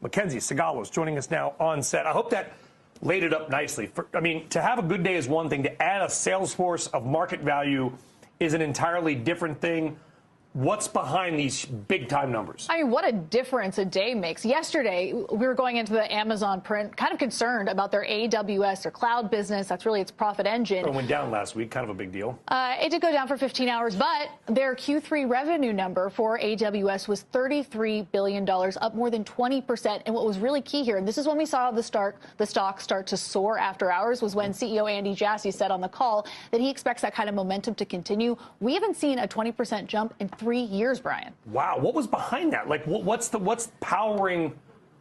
Mackenzie Sigalos joining us now on set. I hope that laid it up nicely. I mean, to have a good day is one thing. To add a sales force of market value is an entirely different thing. What's behind these big-time numbers? I mean, what a difference a day makes. Yesterday, we were going into the Amazon print, kind of concerned about their AWS, their cloud business. That's really its profit engine. It went down last week, kind of a big deal. It did go down for 15 hours, but their Q3 revenue number for AWS was $33 billion, up more than 20%. And what was really key here, and this is when we saw the stock start to soar after hours, was when CEO Andy Jassy said on the call that he expects that kind of momentum to continue. We haven't seen a 20% jump in 3 years, Brian. Wow, what was behind that? Like, what's powering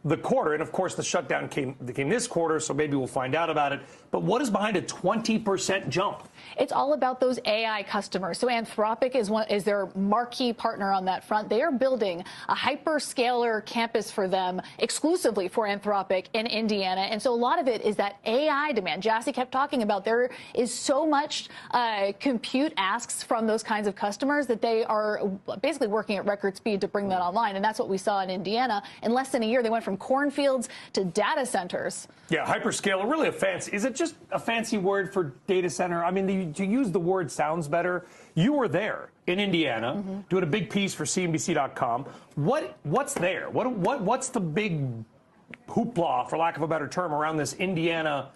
the quarter? And of course, the shutdown came this quarter, so maybe we'll find out about it. But what is behind a 20% jump? It's all about those AI customers. So Anthropic is their marquee partner on that front. They are building a hyperscaler campus for them exclusively for Anthropic in Indiana. And so a lot of it is that AI demand. Jassy kept talking about there is so much compute asks from those kinds of customers that they are basically working at record speed to bring that online. And that's what we saw in Indiana. In less than a year, they went from cornfields to data centers. Yeah, hyperscaler, really is it just a fancy word for data center? I mean, to use the word sounds better. You were there in Indiana, doing a big piece for CNBC.com. What's there? What's the big hoopla, for lack of a better term, around this Indiana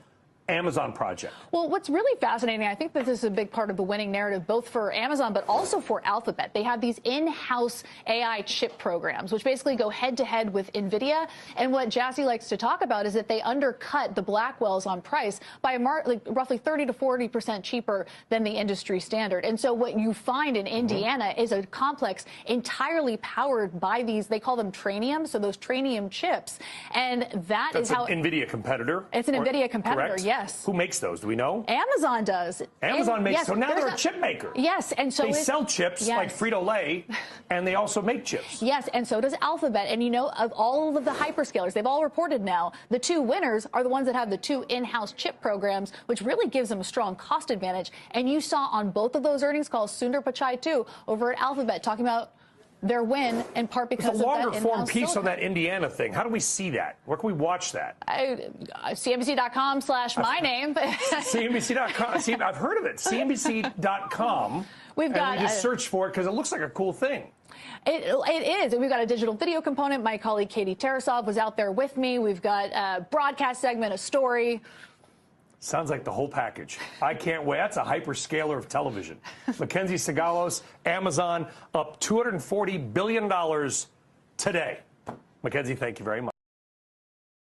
Amazon project? Well, what's really fascinating, I think that this is a big part of the winning narrative, both for Amazon, but also for Alphabet. They have these in-house AI chip programs, which basically go head-to-head with NVIDIA. And what Jassy likes to talk about is that they undercut the Blackwells on price by roughly 30 to 40% cheaper than the industry standard. And so what you find in Indiana is a complex entirely powered by these, they call them Trainium, so those Trainium chips. And that's how... an NVIDIA competitor? It's an NVIDIA competitor, correct? Yes. Who makes those? Do we know? Amazon does. Amazon makes, yes, so now they're a chip maker. Yes, and so they sell chips like Frito-Lay, and they also make chips. Yes, and so does Alphabet. And you know, of all of the hyperscalers, they've all reported now, the two winners are the ones that have the two in-house chip programs, which really gives them a strong cost advantage. And you saw on both of those earnings calls, Sundar Pichai too, over at Alphabet, talking about their win in part because of that longer form piece silicon. on that Indiana thing. How do we see that? Where can we watch that? CNBC.com/myname. CNBC.com. See, I've heard of it. CNBC.com. We've got. And we just search for it because it looks like a cool thing. It is. We've got a digital video component. My colleague Katie Tarasov was out there with me. We've got a broadcast segment, a story. Sounds like the whole package. I can't wait. That's a hyperscaler of television. Mackenzie Sigalos, Amazon, up $240 billion today. Mackenzie, thank you very much.